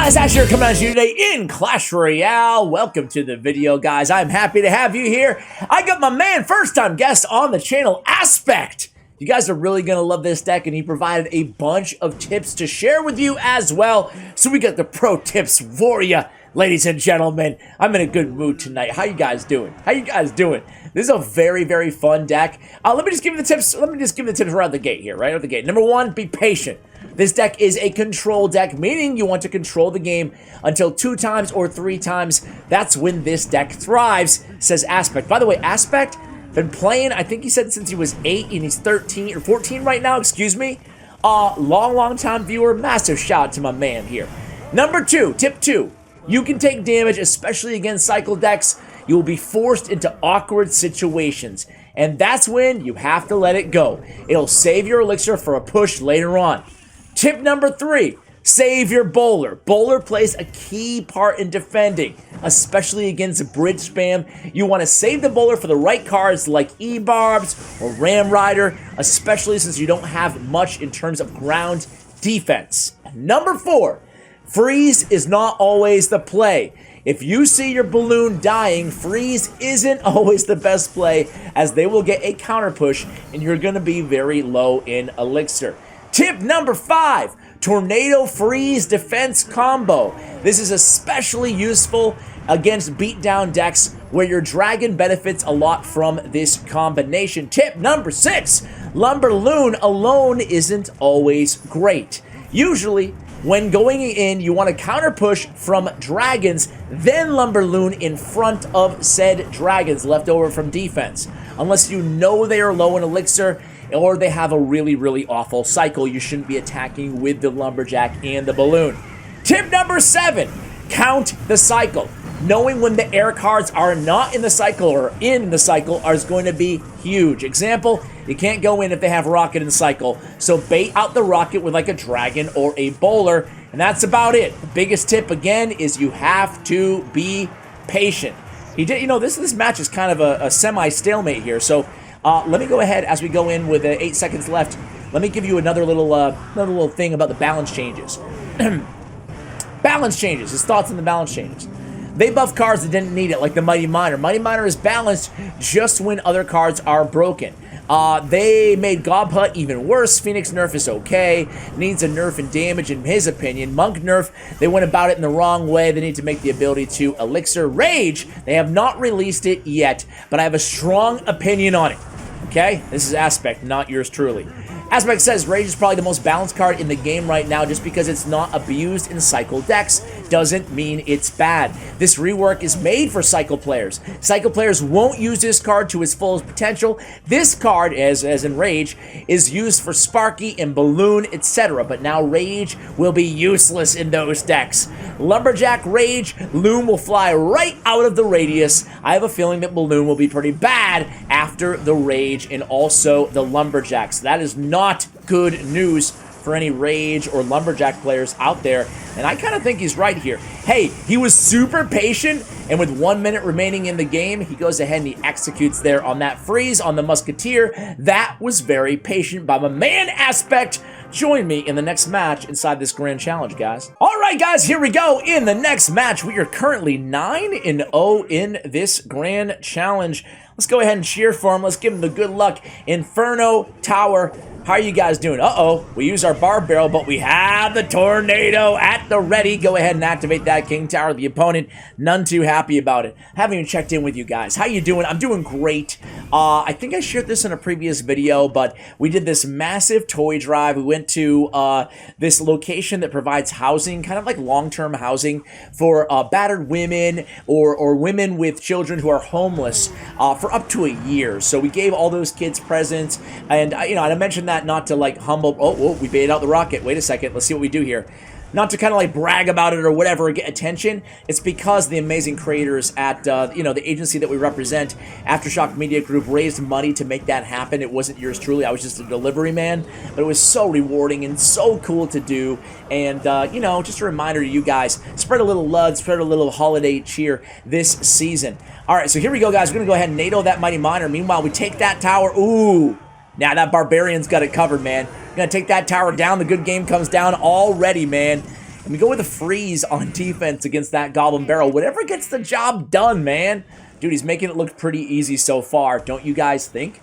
guys, Ash here coming at you today in Clash Royale. Welcome to the video, guys. I'm happy to have you here. I got my man, first-time guest on the channel, Aspect. You guys are really going to love this deck, and he provided a bunch of tips to share with you as well. So we got the pro tips for you, ladies and gentlemen. I'm in a good mood tonight. How you guys doing? This is a very, very fun deck. Let me just give you the tips. Let me just give you the tips right out the gate here, right out the gate. Number one, be patient. This deck is a control deck, meaning you want to control the game until 2 times or 3 times. That's when this deck thrives, says Aspect. By the way, Aspect been playing, I think he said since he was 8 and he's 13 or 14 right now, excuse me. Long time viewer. Massive shout out to my man here. Number 2, tip 2. You can take damage, especially against cycle decks. You will be forced into awkward situations, and that's when you have to let it go. It'll save your elixir for a push later on. Tip number 3, save your bowler. Bowler plays a key part in defending, especially against bridge spam. You want to save the bowler for the right cards like E-Barbs or Ram Rider, especially since you don't have much in terms of ground defense. Number 4, freeze is not always the play. If you see your balloon dying, freeze isn't always the best play, as they will get a counter push and you're going to be very low in elixir. Tip number 5, Tornado Freeze Defense Combo. This is especially useful against beatdown decks where your dragon benefits a lot from this combination. Tip number 6, Lumberloon alone isn't always great. Usually, when going in, you want to counter push from dragons, then Lumberloon in front of said dragons left over from defense. Unless you know they are low in elixir, or they have a really, really awful cycle, you shouldn't be attacking with the Lumberjack and the Balloon. Tip number 7, count the cycle. Knowing when the air cards are not in the cycle or in the cycle is going to be huge. Example, you can't go in if they have rocket in the cycle, so bait out the rocket with like a dragon or a bowler, and that's about it. The biggest tip, again, is you have to be patient. This match is kind of a semi-stalemate here, so let me go ahead as we go in with 8 seconds left. Let me give you another little thing about the balance changes. Balance changes. His thoughts on the balance changes. They buff cards that didn't need it, like the Mighty Miner. Mighty Miner is balanced just when other cards are broken. They made Gob Hut even worse. Phoenix nerf is okay. Needs a nerf in damage, in his opinion. Monk nerf, they went about it in the wrong way. They need to make the ability to Elixir. Rage, they have not released it yet, but I have a strong opinion on it. Okay? This is Aspect, not yours truly. Aspect says Rage is probably the most balanced card in the game right now. Just because it's not abused in cycle decks doesn't mean it's bad. This rework is made for cycle players. Cycle players won't use this card to its fullest potential. This card, as in Rage, is used for Sparky and Balloon, etc. But now Rage will be useless in those decks. Lumberjack, Rage, Loom will fly right out of the radius. I have a feeling that Balloon will be pretty bad after the Rage and also the Lumberjack. So that is not good news for any Rage or Lumberjack players out there, and I kind of think he's right here. Hey, he was super patient, and with 1 minute remaining in the game, he goes ahead and he executes there on that freeze on the Musketeer. That was very patient by my man Aspect. Join me in the next match inside this grand challenge, guys. All right, guys, here we go. In the next match, we are currently 9-0 in this grand challenge. Let's go ahead and cheer for him. Let's give him the good luck. Inferno Tower. How are you guys doing? Uh-oh, we use our Barb Barrel, but we have the Tornado at the ready. Go ahead and activate that King Tower. The opponent, none too happy about it. Haven't even checked in with you guys. How you doing? I'm doing great. I think I shared this in a previous video, but we did this massive toy drive. We went to this location that provides housing, kind of like long-term housing for battered women or women with children who are homeless for up to a year. So we gave all those kids presents, and and I mentioned that not to like humble. Oh, we baited out the rocket. Wait a second. Let's see what we do here. Not to kind of like brag about it or whatever or get attention. It's because the amazing creators at the agency that we represent, Aftershock Media Group, raised money to make that happen. It wasn't yours truly. I was just a delivery man, but it was so rewarding and so cool to do. And just a reminder to you guys: spread a little love, spread a little holiday cheer this season. All right, so here we go, guys. We're gonna go ahead and NATO that Mighty Miner. Meanwhile, we take that tower. Ooh. Now that Barbarian's got it covered, man. Gonna take that tower down. The good game comes down already, man. And we go with a freeze on defense against that Goblin Barrel. Whatever gets the job done, man. Dude, he's making it look pretty easy so far. Don't you guys think?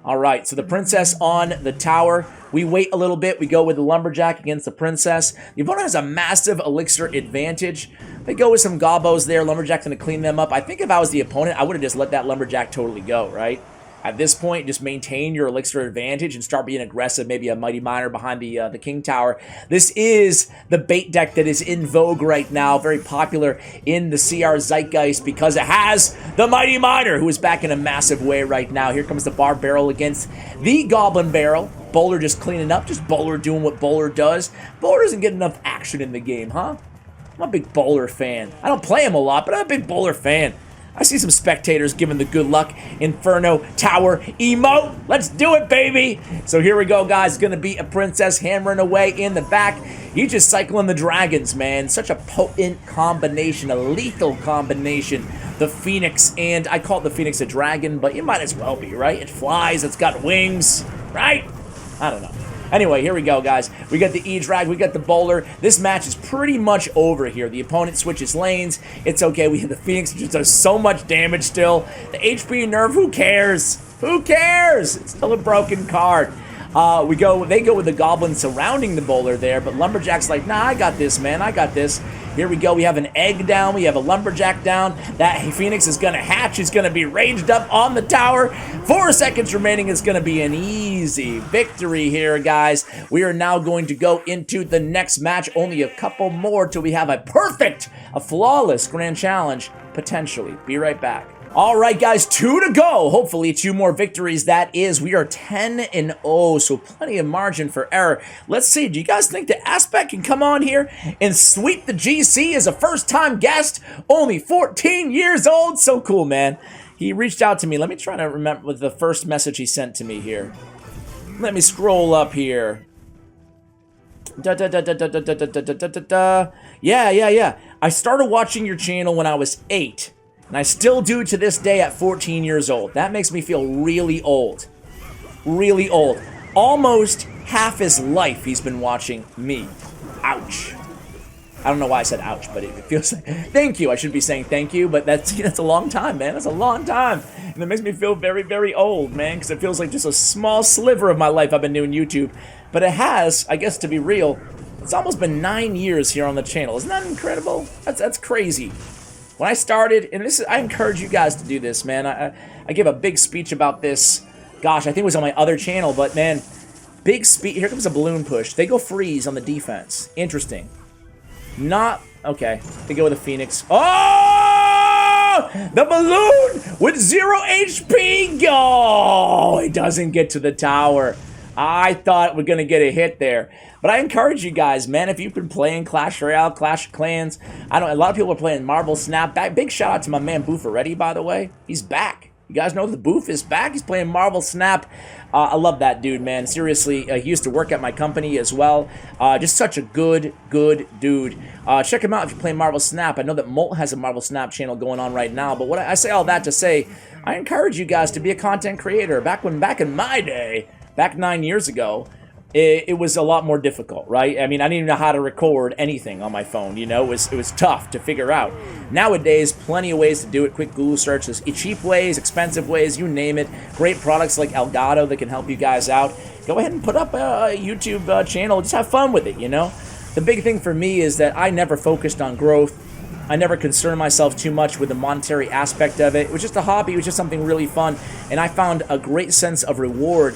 All right, so the Princess on the tower. We wait a little bit. We go with the Lumberjack against the Princess. The opponent has a massive elixir advantage. They go with some Gobbos there. Lumberjack's going to clean them up. I think if I was the opponent, I would have just let that Lumberjack totally go, right? At this point, just maintain your elixir advantage and start being aggressive. Maybe a Mighty Miner behind the King Tower. This is the bait deck that is in vogue right now. Very popular in the CR Zeitgeist because it has the Mighty Miner, who is back in a massive way right now. Here comes the Bar Barrel against the Goblin Barrel. Bowler just cleaning up. Just Bowler doing what Bowler does. Bowler doesn't get enough action in the game, huh? I'm a big Bowler fan. I don't play him a lot, but I'm a big Bowler fan. I see some spectators giving the good luck Inferno Tower emote. Let's do it, baby. So here we go, guys. It's going to be a Princess hammering away in the back. He's just cycling the dragons, man. Such a potent combination, a lethal combination. The Phoenix, and I call it the Phoenix a dragon, but it might as well be, right? It flies, it's got wings, right? I don't know. Anyway, here we go, guys. We got the E-Drag, we got the Bowler. This match is pretty much over here. The opponent switches lanes. It's okay. We have the Phoenix, which does so much damage still. The HP nerf, who cares? Who cares? It's still a broken card. They go with the Goblin surrounding the Bowler there, but Lumberjack's like, nah, I got this, man. I got this. Here we go. We have an egg down. We have a Lumberjack down. That Phoenix is going to hatch. He's going to be ranged up on the tower. 4 seconds remaining. It's going to be an easy victory here, guys. We are now going to go into the next match. Only a couple more till we have a perfect, a flawless grand challenge, potentially. Be right back. All right, guys, 2 to go. Hopefully 2 more victories. That is, we are 10-0, so plenty of margin for error. Let's see, do you guys think the Aspect can come on here and sweep the GC as a first-time guest? Only 14 years old. So cool, man. He reached out to me. Let me try to remember with the first message he sent to me here. Let me scroll up here. Yeah. I started watching your channel when I was 8. And I still do to this day at 14 years old. That makes me feel really old. Really old. Almost half his life he's been watching me. Ouch. I don't know why I said ouch, but it feels like... Thank you. I should be saying thank you, but that's a long time, man. That's a long time. And it makes me feel very, very old, man, because it feels like just a small sliver of my life I've been doing YouTube. But it has, I guess to be real, it's almost been 9 years here on the channel. Isn't that incredible? That's crazy. When I started, and I encourage you guys to do this, man. I gave a big speech about this. Gosh, I think it was on my other channel, but man, big speech. Here comes a balloon push. They go freeze on the defense. Interesting. Not, okay. They go with a Phoenix. Oh! The balloon with 0 HP. Oh, it doesn't get to the tower. I thought we're going to get a hit there. But I encourage you guys, man, if you've been playing Clash Royale, Clash of Clans, a lot of people are playing Marble Snap. Big shout out to my man Booferetti, by the way. He's back. You guys know the Boof is back. He's playing Marble Snap. I love that dude, man. Seriously, he used to work at my company as well. Just such a good dude. Check him out if you're playing Marble Snap. I know that Molt has a Marble Snap channel going on right now, but what I say all that to say, I encourage you guys to be a content creator. Back in my day, back 9 years ago, it was a lot more difficult, right? I mean, I didn't even know how to record anything on my phone, you know? It was tough to figure out. Nowadays, plenty of ways to do it. Quick Google searches, cheap ways, expensive ways, you name it. Great products like Elgato that can help you guys out. Go ahead and put up a YouTube channel. Just have fun with it, you know? The big thing for me is that I never focused on growth. I never concerned myself too much with the monetary aspect of it. It was just a hobby. It was just something really fun. And I found a great sense of reward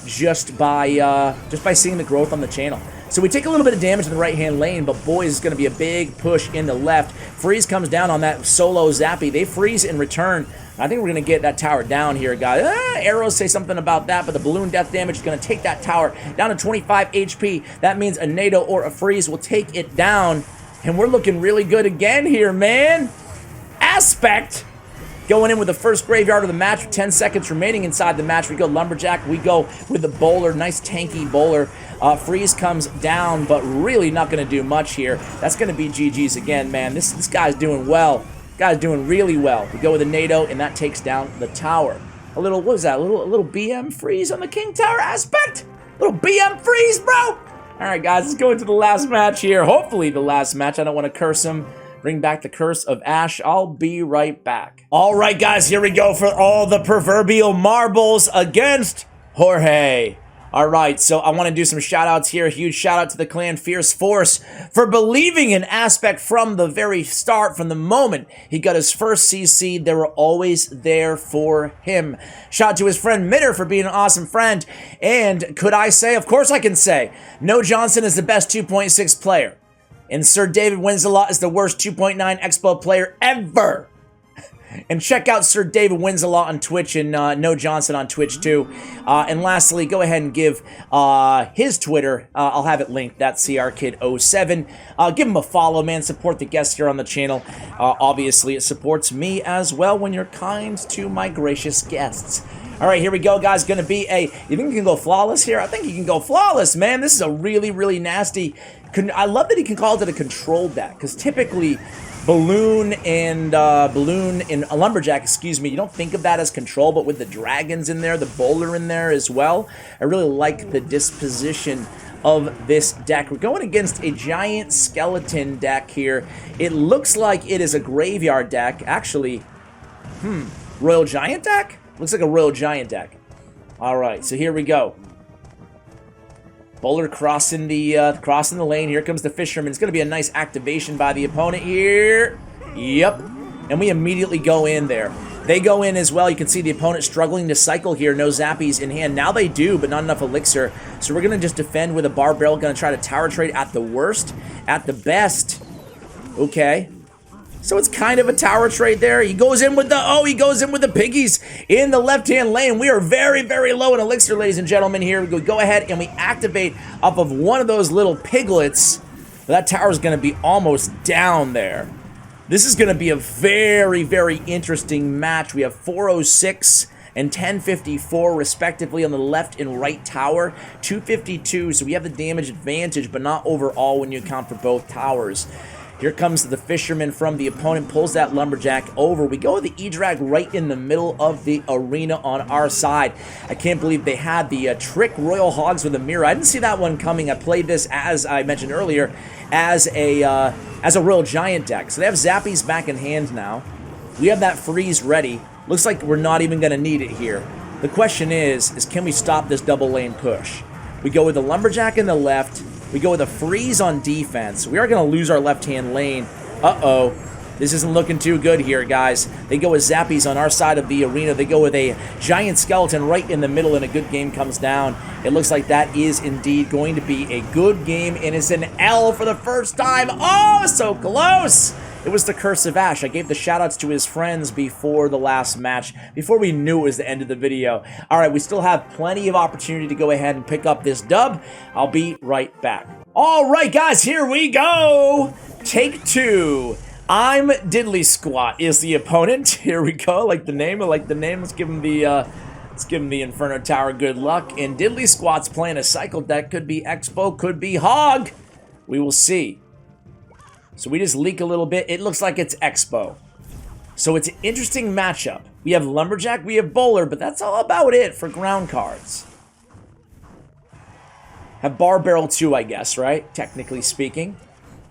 just by seeing the growth on the channel. So we take a little bit of damage in the right-hand lane, but boys, it's going to be a big push in the left. Freeze comes down on that solo Zappy. They freeze in return. I think we're going to get that tower down here, guys. Arrows say something about that, but the balloon death damage is going to take that tower down to 25 HP. That means a NATO or a freeze will take it down, and we're looking really good again here, man. Aspect going in with the first graveyard of the match with 10 seconds remaining inside the match. We go Lumberjack. We go with the Bowler. Nice tanky Bowler. Freeze comes down, but really not going to do much here. That's going to be GG's again, man. This guy's doing well. Guy's doing really well. We go with a NATO, and that takes down the tower. A little, what was that? A little BM freeze on the King Tower Aspect? Little BM freeze, bro. All right, guys, let's go into the last match here. Hopefully the last match. I don't want to curse him. Bring back the curse of Ash. I'll be right back. All right, guys, here we go for all the proverbial marbles against Jorge. All right, so I want to do some shout-outs here. A huge shout-out to the clan Fierce Force for believing in Aspect from the very start, from the moment he got his first CC. They were always there for him. Shout out to his friend Mitter for being an awesome friend. And could I say, of course I can say, No Johnson is the best 2.6 player. And Sir David Wins a Lot is the worst 2.9 Expo player ever. And check out Sir David Wins a Lot on Twitch and No Johnson on Twitch too. And lastly, go ahead and give his Twitter. I'll have it linked. That's CRKid07. Give him a follow, man. Support the guests here on the channel. Obviously, it supports me as well when you're kind to my gracious guests. All right, here we go, guys. Going to be a... You think you can go flawless here? I think you can go flawless, man. This is a really, really nasty... I love that he can call it a control deck, because typically... Balloon and Lumberjack, excuse me, you don't think of that as control, but with the dragons in there, the bowler in there as well, I really like the disposition of this deck. We're going against a giant skeleton deck here. It looks like it is a graveyard deck. Actually, Royal Giant deck? Looks like a Royal Giant deck. All right, so here we go. Bowler crossing the lane. Here comes the Fisherman. It's going to be a nice activation by the opponent here. Yep. And we immediately go in there. They go in as well. You can see the opponent struggling to cycle here. No zappies in hand. Now they do, but not enough elixir. So we're going to just defend with a bar barrel. Going to try to tower trade at the worst. At the best. Okay. So it's kind of a tower trade there. He goes in with the piggies in the left-hand lane. We are very, very low in elixir, ladies and gentlemen. Here we go ahead and we activate off of one of those little piglets. That tower is going to be almost down there. This is going to be a very, very interesting match. We have 406 and 1054 respectively on the left and right tower. 252, so we have the damage advantage, but not overall when you account for both towers. Here comes the Fisherman from the opponent, pulls that Lumberjack over. We go with the E-Drag right in the middle of the arena on our side. I can't believe they had the Trick Royal Hogs with a mirror. I didn't see that one coming. I played this, as I mentioned earlier, as a Royal Giant deck. So they have Zappies back in hand now. We have that freeze ready. Looks like we're not even going to need it here. The question is can we stop this double lane push? We go with the Lumberjack in the left. We go with a freeze on defense. We are going to lose our left-hand lane. Uh-oh. This isn't looking too good here, guys. They go with Zappies on our side of the arena. They go with a giant skeleton right in the middle, and a good game comes down. It looks like that is indeed going to be a good game, and it's an L for the first time. Oh, so close! It was the Curse of Ash. I gave the shoutouts to his friends before the last match, before we knew it was the end of the video. All right, we still have plenty of opportunity to go ahead and pick up this dub. I'll be right back. All right, guys, here we go. Take two. I'm Diddly Squat is the opponent. Here we go. I like the name. Let's give him the Inferno Tower good luck. And Diddly Squat's playing a cycle deck. Could be Expo, could be Hog. We will see. So we just leak a little bit. It looks like it's Expo. So it's an interesting matchup. We have Lumberjack, we have Bowler, but that's all about it for ground cards. Have Bar Barrel too, I guess, right? Technically speaking.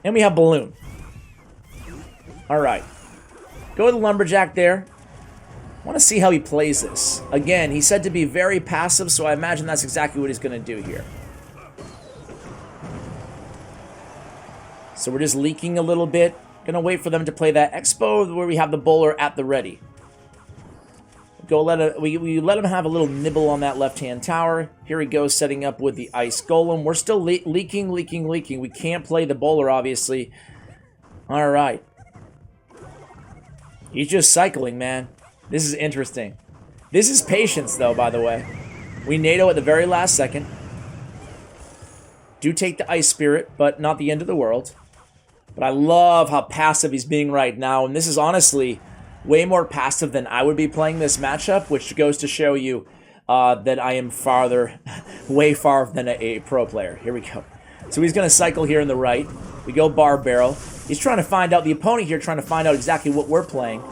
And we have Balloon. Alright. Go with the Lumberjack there. I want to see how he plays this. Again, he's said to be very passive, so I imagine that's exactly what he's going to do here. So we're just leaking a little bit. Gonna wait for them to play that Expo where we have the Bowler at the ready. We let him have a little nibble on that left-hand tower. Here he goes, setting up with the Ice Golem. We're still leaking. We can't play the Bowler, obviously. All right. He's just cycling, man. This is interesting. This is patience, though, by the way. We NATO at the very last second. Do take the Ice Spirit, but not the end of the world. But I love how passive he's being right now. And this is honestly way more passive than I would be playing this matchup, which goes to show you that I am way far than a pro player. Here we go. So he's going to cycle here in the right. We go Bar Barrel. He's trying to find out, the opponent here trying to find out exactly what we're playing.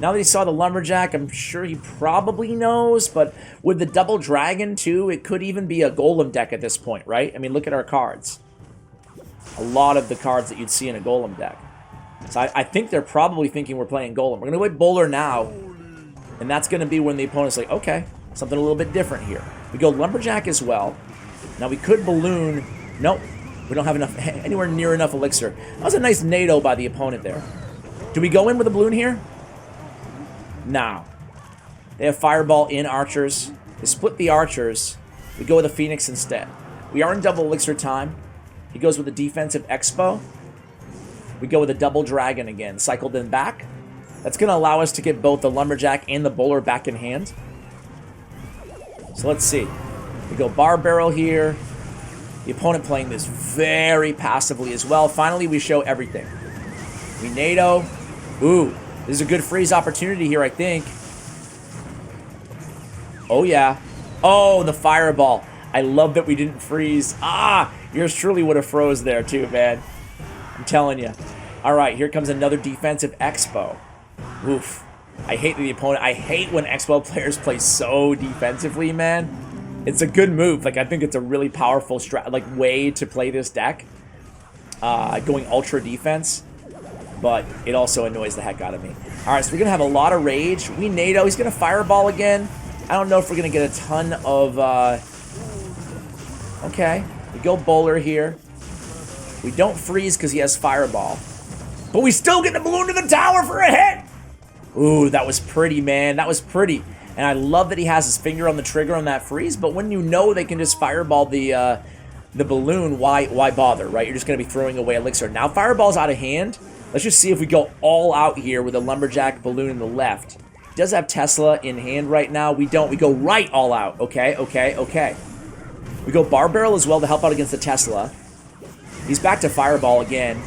Now that he saw the Lumberjack, I'm sure he probably knows, but with the double dragon too, it could even be a golem deck at this point, right? I mean, look at our cards. A lot of the cards that you'd see in a golem deck. So I think they're probably thinking we're playing golem. We're going to wait bowler now, and that's going to be when the opponent's like, okay, something a little bit different here. We go Lumberjack as well. Now we could balloon. Nope, we don't have enough, anywhere near enough elixir. That was a nice NATO by the opponent there. Do we go in with a balloon here? No. They have Fireball in Archers. They split the Archers. We go with a Phoenix instead. We are in double elixir time. He goes with a defensive Expo. We go with a double Dragon again. Cycled in back. That's going to allow us to get both the Lumberjack and the Bowler back in hand. So let's see. We go Bar Barrel here. The opponent playing this very passively as well. Finally, we show everything. We NATO. Ooh. This is a good freeze opportunity here, I think. Oh, yeah. Oh, the Fireball. I love that we didn't freeze. Ah, yours truly would have froze there too, man. I'm telling you. All right, here comes another defensive Expo. Oof. I hate the opponent. I hate when Expo players play so defensively, man. It's a good move. Like, I think it's a really powerful way to play this deck. Going ultra defense. But it also annoys the heck out of me. All right, so we're going to have a lot of rage. We NATO. He's going to Fireball again. I don't know if we're going to get a ton of... Okay. We go Bowler here. We don't freeze because he has Fireball. But we still get the balloon to the tower for a hit! Ooh, that was pretty, man. That was pretty. And I love that he has his finger on the trigger on that freeze. But when you know they can just Fireball the balloon, why bother, right? You're just going to be throwing away elixir. Now Fireball's out of hand. Let's just see if we go all out here with a Lumberjack balloon in the left. He does have Tesla in hand right now. We don't. We go right all out. Okay, okay, okay. We go Bar Barrel as well to help out against the Tesla. He's back to Fireball again.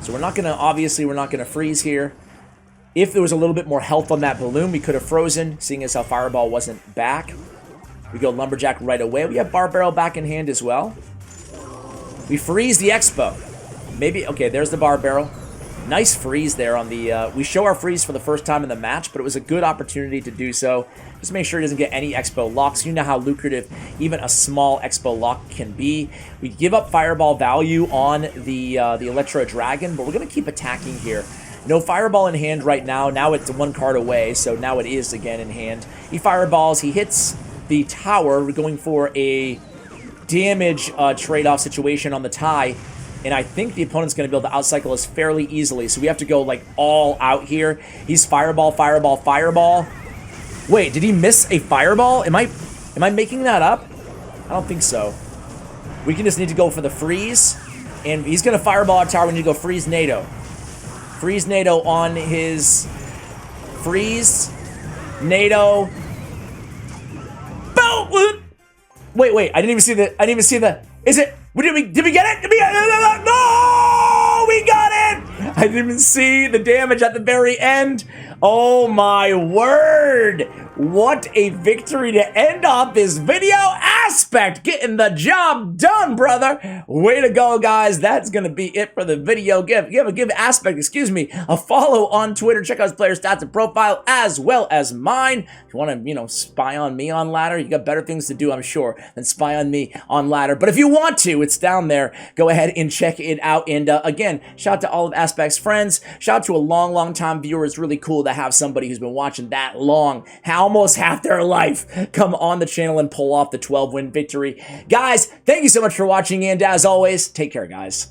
So we're not going to, obviously, we're not going to freeze here. If there was a little bit more health on that balloon, we could have frozen, seeing as how Fireball wasn't back. We go Lumberjack right away. We have Bar Barrel back in hand as well. We freeze the Expo. Maybe, okay, there's the Bar Barrel. Nice freeze there on the, we show our freeze for the first time in the match, but it was a good opportunity to do so. Just make sure he doesn't get any Expo locks. You know how lucrative even a small Expo lock can be. We give up Fireball value on the Electro Dragon, but we're going to keep attacking here. No Fireball in hand right now. Now it's one card away, so now it is again in hand. He Fireballs. He hits the tower. We're going for a damage trade-off situation on the tie. And I think the opponent's going to be able to outcycle us fairly easily. So we have to go, like, all out here. He's Fireball, Fireball, Fireball. Wait, did he miss a Fireball? Am I making that up? I don't think so. We can just need to go for the freeze. And he's going to Fireball our tower. We need to go freeze NATO. Freeze NATO on his... Freeze. NATO. Boom! Wait. I didn't even see the... Is it... Did we get it? Did we get it? No! We got it! I didn't even see the damage at the very end. Oh my word! What a victory to end off this video. Aspect getting the job done, brother. Way to go, guys. That's going to be it for the video. Give Aspect, a follow on Twitter. Check out his player stats and profile as well as mine. If you want to, spy on me on ladder, you got better things to do, I'm sure, than spy on me on ladder. But if you want to, it's down there. Go ahead and check it out. And again, shout out to all of Aspect's friends. Shout out to a long time viewer. It's really cool to have somebody who's been watching that long, almost half their life, come on the channel and pull off the 12-win victory. Guys, thank you so much for watching, and as always, take care, guys.